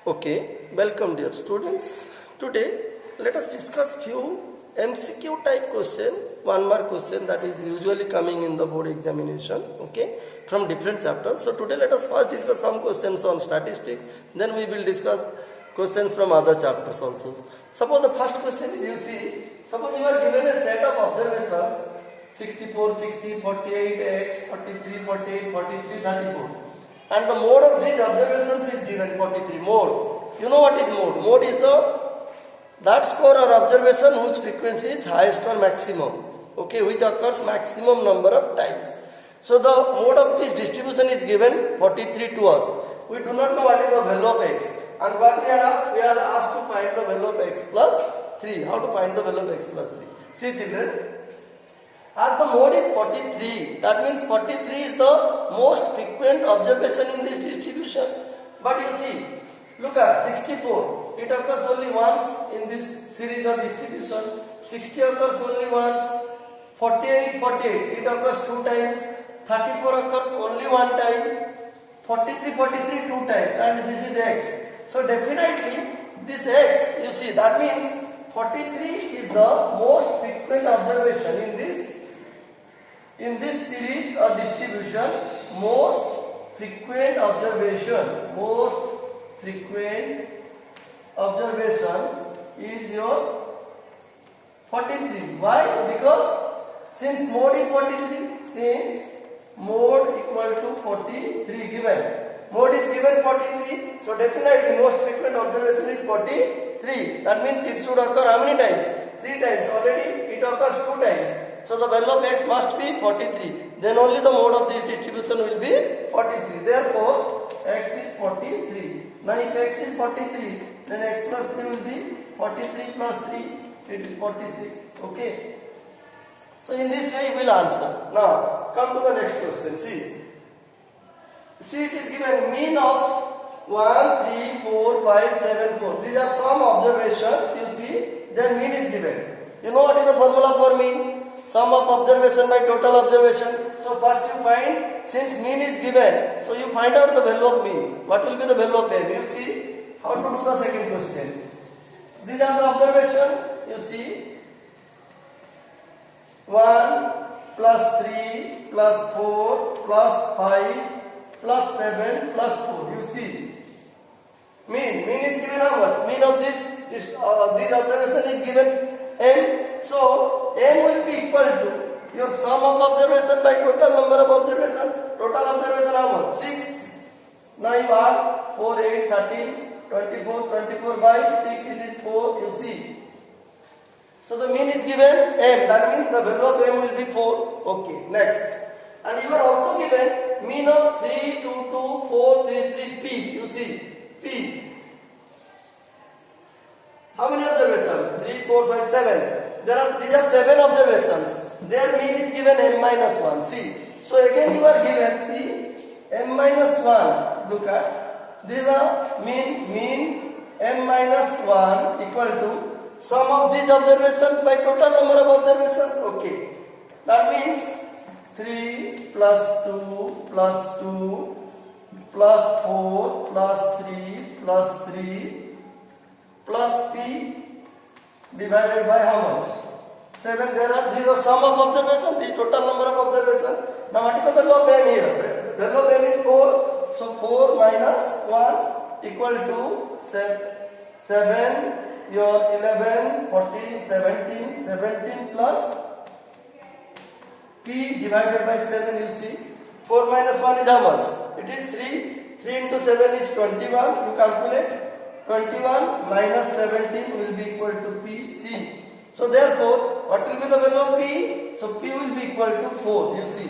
Okay, welcome dear students. Today let us discuss few MCQ type question, 1 mark question that is usually coming in the board examination, okay, from different chapters. So today let us first discuss some questions on statistics, then we will discuss questions from other chapters also. Suppose the first question you see, suppose you are given a set of observations 64, 60, 48, X, 43, 48, 43, 34. And the mode of these observations is given 43. Mode. You know what is mode? Mode is that score or observation whose frequency is highest or maximum. Okay, which occurs maximum number of times. So the mode of this distribution is given 43 to us. We do not know what is the value of x. And what we are asked? We are asked to find the value of x plus 3. How to find the value of x plus 3? See children. As the mode is 43, that means 43 is the most frequent observation in this distribution. But you see, look at 64, it occurs only once in this series of distribution. 60 occurs only once. 48, it occurs 2 times. 34 occurs only 1 time. 43, 2 times, and this is x. So definitely this x, you see, that means 43 is the most frequent observation in this series or distribution. Most frequent observation is your 43. Why? Because since mode is 43, since mode equal to 43 given, mode is given 43, so definitely most frequent observation is 43. That means it should occur how many times? 3 times. Already it occurs 2 times. So the value of x must be 43. Then only the mode of this distribution will be 43. Therefore, x is 43. Now if x is 43, then x plus 3 will be 43 plus 3, it is 46. Okay. So in this way we will answer. Now come to the next question. See it is given mean of 1, 3, 4, 5, 7, 4. These are some observations. You see, their mean is given. You know what is the formula for mean? Sum of observation by total observation. So first you find, since mean is given, so you find out the value of mean. What will be the value of m? You see how to do the second question. These are the observation. You see 1 plus 3 plus 4 plus 5 plus 7 plus 4. You see mean is given how much? Mean of this observation is given m. So m will be equal to your sum of observation by total number of observation. Total observation how much? 6. Now you add 4, 8, 13, 24 by 6, it is 4. You see. So the mean is given m. That means the value of m will be 4. Okay. Next. And you are also given mean of 3, 2, 2, 4, 3, 3, p. You see. P. How many observations? 3, 4, 5, 7. These are 7 observations. Their mean is given m minus 1. See. So again you are given, see, m minus 1. Look at. These are mean m minus 1 equal to sum of these observations by total number of observations. Okay. That means 3 plus 2 plus 2 plus 4 plus 3 plus 3 plus p divided by how much? 7. These are sum of observation, the total number of observation. Now what is the value of m here? The value of m is 4. So 4 minus 1 equal to 7, your 11, 14, 17 plus p divided by 7. You see 4 minus 1 is how much? It is 3. 3 into 7 is 21. You calculate. 21 minus 17 will be equal to p. C. So therefore, what will be the value of p? So p will be equal to 4. You see.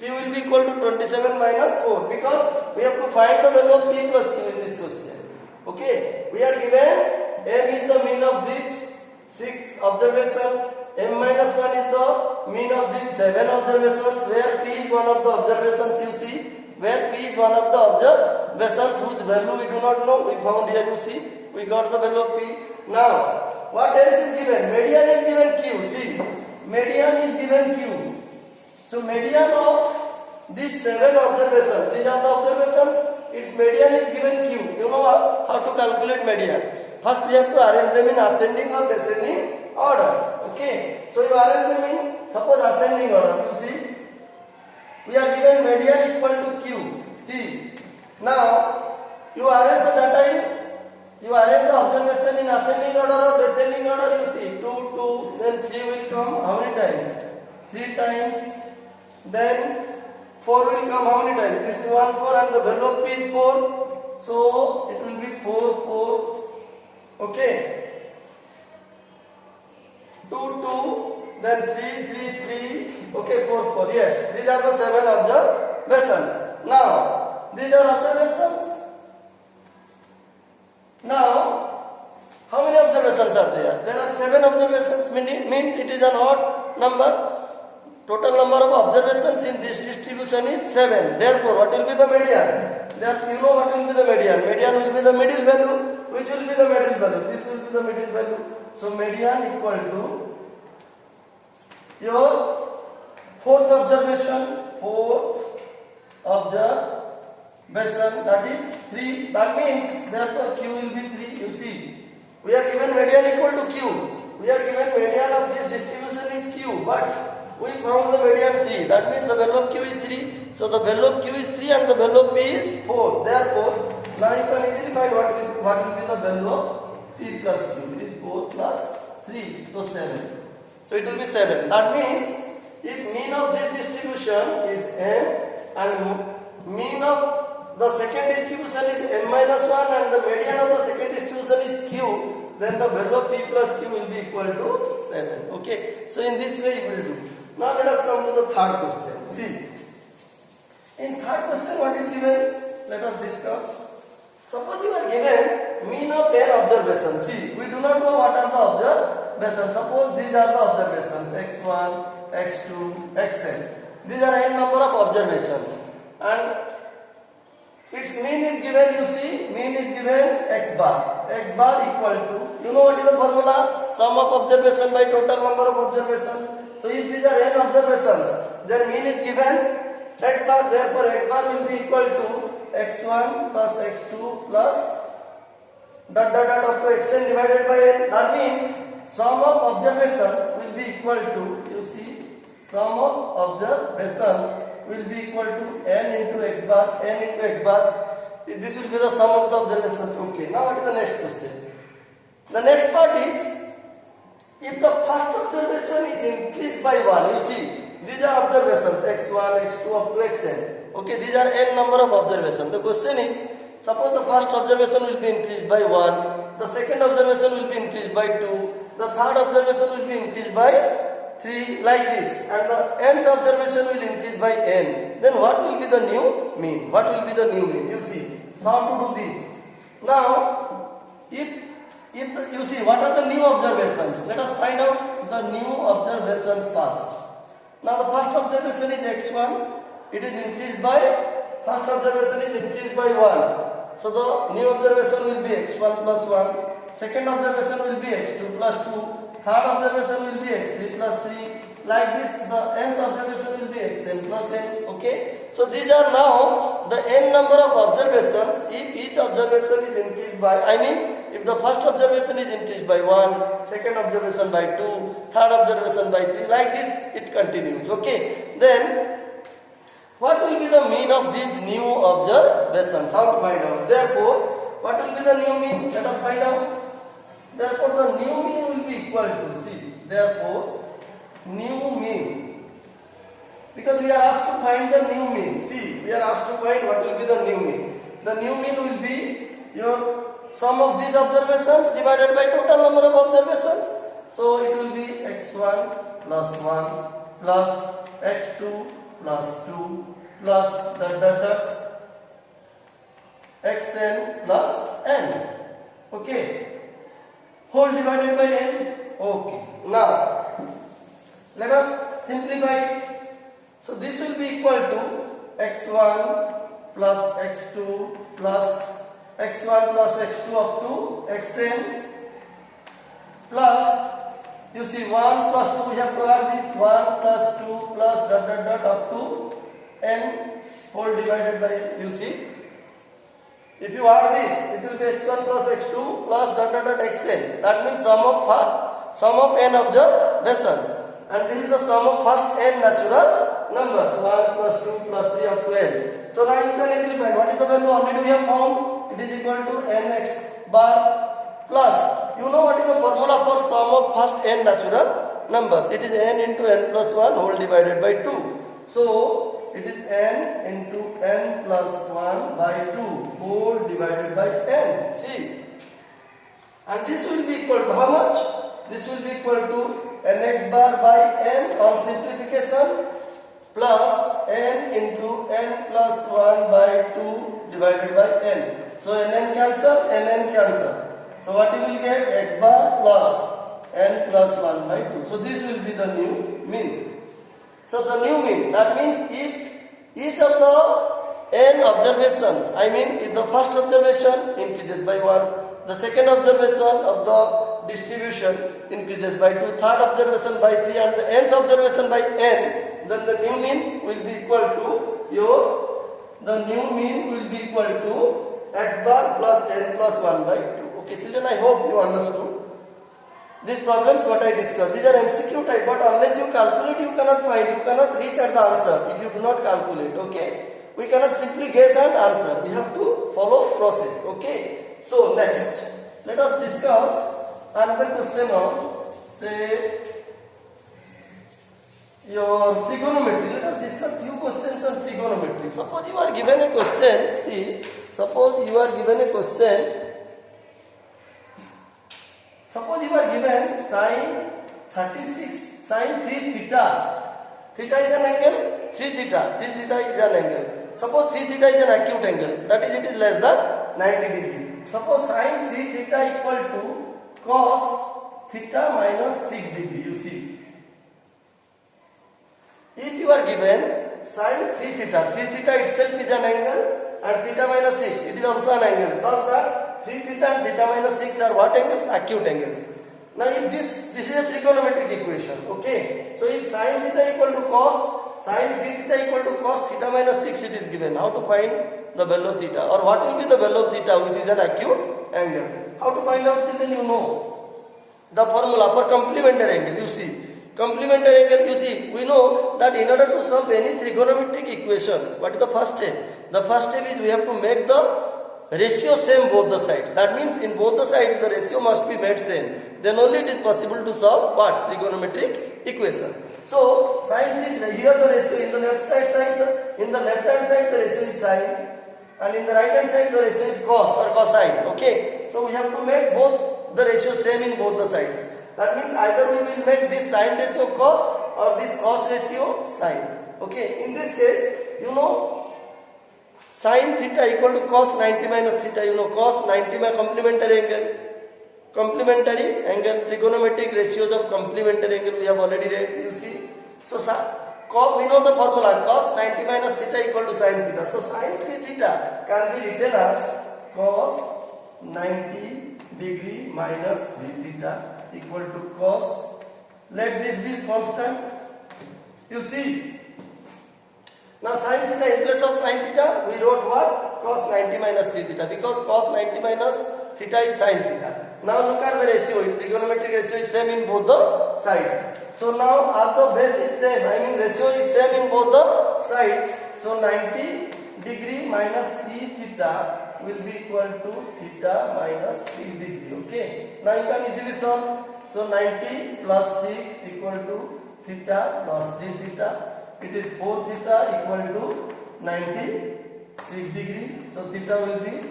P will be equal to 27 minus 4 because we have to find the value of p plus q in this question. Okay. We are given m is the mean of these 6 observations. M minus 1 is the mean of these 7 observations where p is one of the observations. You see. Where p is one of the observations whose value we do not know. We found here, you see. We got the value of p. Now, what else is given? Median is given q. See. Median is given q. So, median of these 7 observations. These are the observations. Its median is given q. You know how calculate median. First we have to arrange them in ascending or descending order. Okay. So you arrange them in, suppose, ascending order. You see, we are given median equal to Q. See. Now you arrange the data in, you arrange the observation in ascending order or descending order. You see, 2, 2, then 3 will come. How many times? 3 times. Then 4 will come how many times? This is 1, 4 and the value of P is 4. So it will be 4, 4. Okay. 2, 2, then 3, 3, 3. Okay, 4, 4. Yes, these are the 7 observations. Now, these are observations. Now, how many observations are there? There are 7 observations, means it is an odd number. Total number of observations in this distribution is 7. Therefore, what will be the median? You know what will be the median? Median will be the middle value. Which will be the middle value? This will be the middle value. So, median equal to your fourth observation. Fourth observation, that is 3. That means, therefore, Q will be 3. You see, we are given median equal to Q. We are given median of this distribution is Q. But we found the median 3. That means the value of Q is 3. So the value of Q is 3 and the value of P is 4. Therefore, now you can easily find what will be the value of P plus Q. It is 4 plus 3. So 7. So it will be 7. That means if mean of this distribution is M and mean of the second distribution is M minus 1 and the median of the second distribution is Q, then the value of P plus Q will be equal to 7. Okay. So in this way you will do. Now let us come to the third question. See, in third question what is given? Let us discuss. Suppose you are given mean of n observations. See, we do not know what are the observations. Suppose these are the observations x1, x2, xn. These are n number of observations and its mean is given. You see, mean is given x bar. X bar equal to, you know what is the formula? Sum of observation by total number of observations. So if these are n observations, their mean is given x bar. Therefore, x bar will be equal to x1 plus x2 plus dot dot dot up to xn divided by n. That means sum of observations will be equal to, you see, sum of observations will be equal to n into x bar, n into x bar. This will be the sum of the observations. Okay. Now what is the next question? The next part is, if the first observation is increased by 1, you see, these are observations x1, x2 up to xn. Okay, these are n number of observations. The question is, suppose the first observation will be increased by 1, the second observation will be increased by 2, the third observation will be increased by 3, like this, and the nth observation will increase by n. Then what will be the new mean? What will be the new mean? You see, so how to do this? Now, if you see, what are the new observations? Let us find out the new observations first. Now the first observation is x1. It is increased by, first observation is increased by 1. So the new observation will be x1 plus 1. Second observation will be x2 plus 2. Third observation will be x3 plus 3. Like this, the nth observation will be xn plus n. Okay. So these are now the n number of observations. If each observation is increased by, if the first observation is increased by 1, second observation by 2, third observation by 3, like this it continues. Okay. Then what will be the mean of these new observations? How to find out? Therefore, what will be the new mean? Let us find out. Therefore, the new mean will be equal to, see, therefore, new mean. Because we are asked to find the new mean. See, we are asked to find what will be the new mean. The new mean will be your sum of these observations divided by total number of observations. So it will be x1 plus 1 plus x2 plus 2 plus dot dot dot xn plus n. Okay. Whole divided by n. Okay. Now let us simplify it. So this will be equal to x1 plus x2 plus x1 plus x2 up to xn plus, you see, 1 plus 2, we have to add this 1 plus 2 plus dot dot dot up to n whole divided by, you see, If you add this, it will be x1 plus x2 plus dot dot dot xn. That means sum of n observations. And this is the sum of first n natural numbers. 1 plus 2 plus 3 up to n. So now you can easily find what is the value already we have found. It is equal to nx bar plus. You know what is the formula for sum of first n natural numbers. It is n into n plus 1 whole divided by 2. So it is n into n plus 1 by 2 whole divided by n. See. And this will be equal to how much? This will be equal to nx bar by n on simplification plus n into n plus 1 by 2 divided by n. So nn cancel, nn cancel. So what you will get? X bar plus n plus 1 by 2. So this will be the new mean. So the new mean, that means if each of the n observations, I mean if the first observation increases by 1, the second observation of the distribution increases by 2, third observation by 3 and the nth observation by n, then the new mean will be equal to x bar plus n plus 1 by 2. Okay children, I hope you understood. These problems what I discussed, these are MCQ type, but unless you calculate you cannot find, you cannot reach at the answer if you do not calculate, okay. We cannot simply guess and answer, we have to follow process, okay. So next, let us discuss another question on, say, your trigonometry. Let us discuss few questions on trigonometry. Suppose you are given a question, see, suppose you are given sine 36, sine 3 theta. Theta is an angle, 3 theta is an angle. Suppose 3 theta is an acute angle, that is it is less than 90 degree. Suppose sine 3 theta equal to cos theta minus 6 degree, you see. If you are given sine 3 theta itself is an angle and theta minus 6, it is also an angle, such that 3 theta and theta minus 6 are what angles? Acute angles. Now if this is a trigonometric equation, okay. So if sine theta equal to sine 3 theta equal to cos theta minus 6 it is given. How to find the value of theta, or what will be the value of theta which is an acute angle? How to find out, children? You know the formula for complementary angle, you see. Complementary angle, you see, we know that in order to solve any trigonometric equation, what is the first step? The first step is we have to make the ratio same both the sides. That means in both the sides the ratio must be made same. Then only it is possible to solve what? Trigonometric equation. So sine 3, here the ratio in the left side, in the left hand side the ratio is sine, and in the right hand side the ratio is cos or cosine. Okay. So we have to make both the ratio same in both the sides. That means either we will make this sine ratio cos or this cos ratio sine. Okay. In this case, you know, sin theta equal to cos 90 minus theta. You know, cos 90 by complementary angle. Complementary angle, trigonometric ratios of complementary angle we have already read, you see. So cos, we know the formula, cos 90 minus theta equal to sin theta. So sin 3 theta can be written as cos 90 degree minus 3 theta equal to cos, let this be constant, you see. Now sin theta, in place of sin theta we wrote what? Cos 90 minus 3 theta, because cos 90 minus theta is sin theta. Now look at the ratio, trigonometric ratio is same in both the sides. So now as the base is same, I mean ratio is same in both the sides. So 90 degree minus 3 theta will be equal to theta minus 6 degree. Okay. Now you can easily solve. So 90 plus 6 equal to theta plus 3 theta. It is 4 theta equal to 96 degree. So theta will be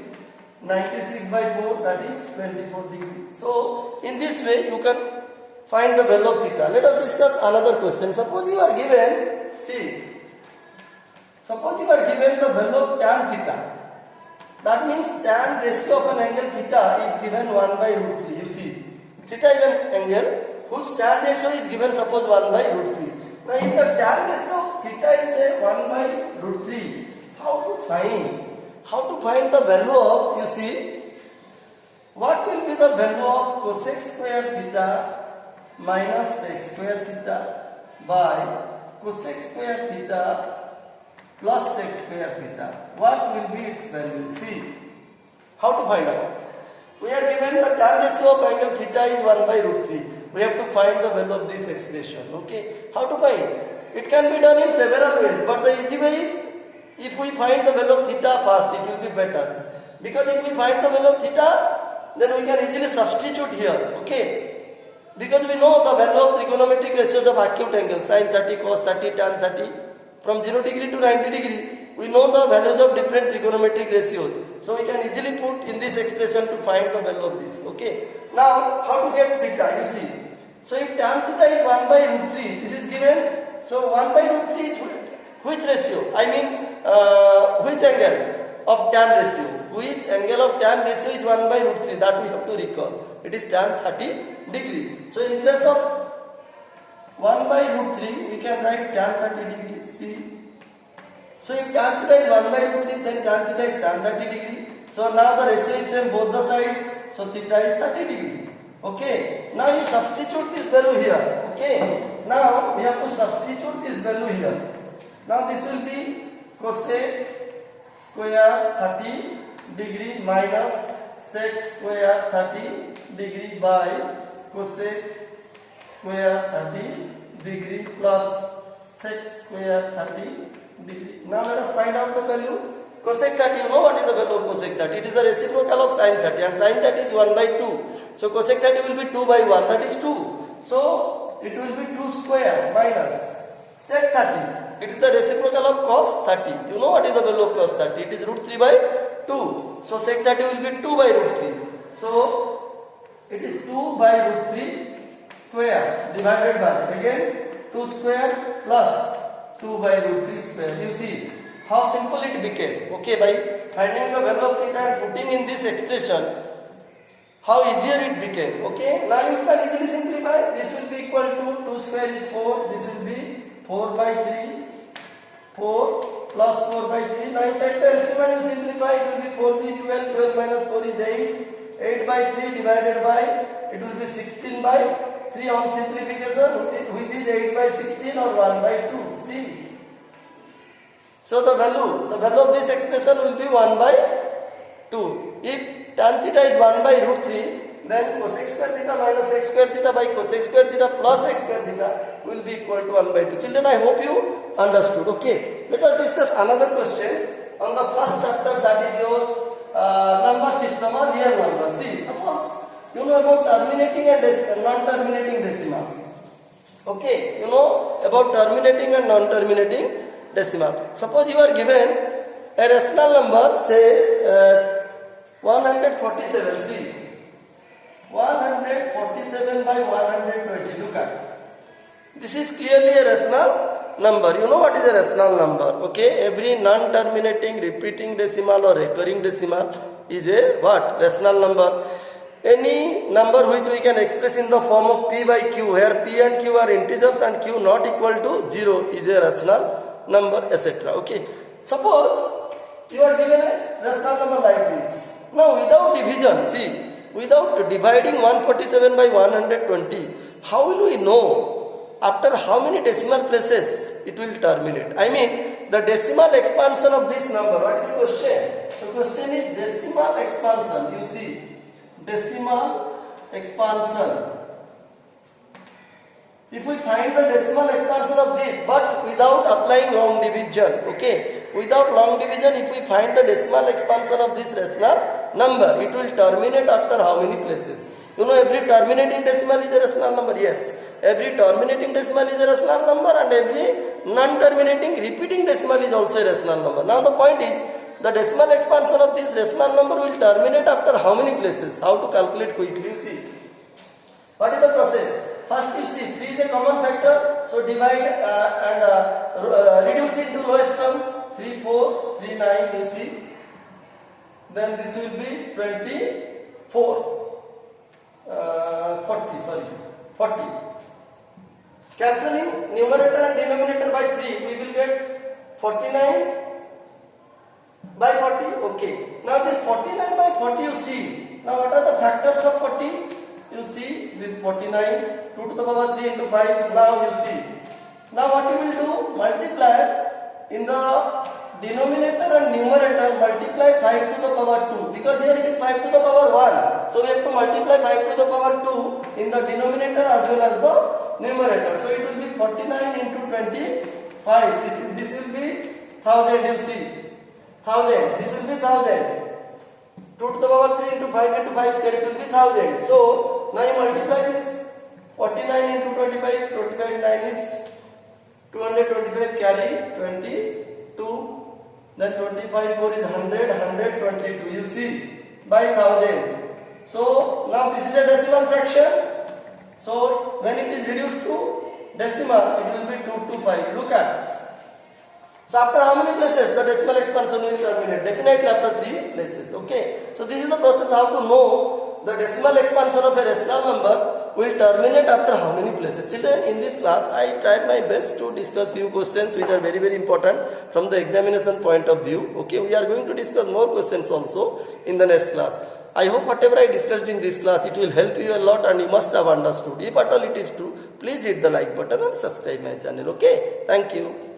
96 by 4, that is 24 degree. So in this way you can find the value of theta. Let us discuss another question. Suppose you are given, see, suppose you are given the value of tan theta. That means tan ratio of an angle theta is given 1 by root 3. You see, theta is an angle whose tan ratio is given, suppose 1 by root 3. Now if the tan ratio of theta is say 1 by root 3, how to find? How to find the value of, you see, what will be the value of cosec square theta minus sec square theta by cosec square theta plus sec square theta? What will be its value? See, How to find out? We are given the tan ratio of angle theta is 1 by root 3. We have to find the value of this expression. Okay. How to find? It can be done in several ways, but the easy way is if we find the value of theta first, it will be better. Because if we find the value of theta, then we can easily substitute here. Okay. Because we know the value of trigonometric ratios of acute angle, sin 30, cos 30, tan 30. From 0 degree to 90 degree, we know the values of different trigonometric ratios. So we can easily put in this expression to find the value of this. Okay. Now, how to get theta? You see. So if tan theta is 1 by root 3, this is given. So 1 by root 3 is which ratio? I mean, which angle of tan ratio? Which angle of tan ratio is 1 by root 3? That we have to recall. It is tan 30 degree. So in place of 1 by root 3, we can write tan 30 degree. See. So if tan theta is 1 by root 3, then tan theta is tan 30 degree. So now the ratio is same both the sides. So theta is 30 degree. Okay. Now you substitute this value here. Okay. Now we have to substitute this value here. Now this will be cosec square 30 degree minus sec square 30 degree by cosec square 30 degree plus sec square 30 degree. Now let us find out the value. Cosec 30, you know what is the value of cosec 30? It is the reciprocal of sin 30, and sin 30 is 1 by 2. So cosec 30 will be 2 by 1, that is 2. So it will be 2 square minus sec 30. It is the reciprocal of cos 30. You know what is the value of cos 30? It is root 3 by 2. So sec 30 will be 2 by root 3. So it is 2 by root 3 square divided by again 2 square plus 2 by root 3 square. You see how simple it became. Okay, by finding the value of theta and putting in this expression, how easier it became. Okay, now you can easily simplify. This will be equal to 2 square is 4. This will be 4 by 3. 4 plus 4 by 3. Now you take the LCM and you simplify. It will be 4 3 12. 12 minus 4 is 8. 8 by 3 divided by, it will be 16 by 3 on simplification, which is 8 by 16 or 1 by 2. See. So the value of this expression will be 1 by 2. If tan theta is 1 by root 3, then cosec square theta minus x square theta by cosec square theta plus x square theta will be equal to 1 by 2. Children, I hope you understood. Okay. Let us discuss another question on the first chapter, that is your number system or real number. See, suppose you know about terminating and non-terminating decimal. Okay, you know about terminating and non-terminating decimal. Suppose you are given a rational number, say 147. See, 147 by 120. Look at. This is clearly a rational number. You know what is a rational number. Okay, every non-terminating, repeating decimal or recurring decimal is a what? Rational number. Any number which we can express in the form of p by q, where p and q are integers and q not equal to 0 is a rational number, etc. Okay. Suppose you are given a rational number like this. Now without division, see, without dividing 147 by 120, how will we know after how many decimal places it will terminate? I mean, the decimal expansion of this number. What is the question? The question is decimal expansion. You see, decimal expansion. If we find the decimal expansion of this, but without applying long division, okay, without long division, if we find the decimal expansion of this rational number, it will terminate after how many places? You know, every terminating decimal is a rational number. Yes, every terminating decimal is a rational number, and every non-terminating repeating decimal is also a rational number. Now the point is, the decimal expansion of this rational number will terminate after how many places? How to calculate quickly? You see, what is the process? First you see, 3 is a common factor, so divide and reduce it to lowest term. 3 4 3 9. You see, then this will be 24 40. Cancelling numerator and denominator by 3, we will get 49 by 40. Okay. Now this 49 by 40, you see. Now what are the factors of 40? You see, this 49, 2 to the power 3 into 5. Now you see. Now what you will do? Multiply in the denominator and numerator multiply 5 to the power 2, because here it is 5 to the power 1. So we have to multiply 5 to the power 2 in the denominator as well as the numerator. So it will be 49 into 25. This will be 1000, you see. 1000. This will be 1000. 2 to the power 3 into 5 into 5 square, it will be 1000. So now you multiply this. 49 into 25. 25 9 is 225, carry 22. Then 25 4 is 100. 122. You see, by 1000. So now this is a decimal fraction. So when it is reduced to decimal, it will be 225. Look at. So after how many places the decimal expansion will terminate? Definitely after 3 places. Okay. So this is the process how to know the decimal expansion of a rational number will terminate after how many places. Children, in this class I tried my best to discuss few questions which are very very important from the examination point of view. Okay. We are going to discuss more questions also in the next class. I hope whatever I discussed in this class, it will help you a lot and you must have understood. If at all it is true, please hit the like button and subscribe my channel. Okay. Thank you.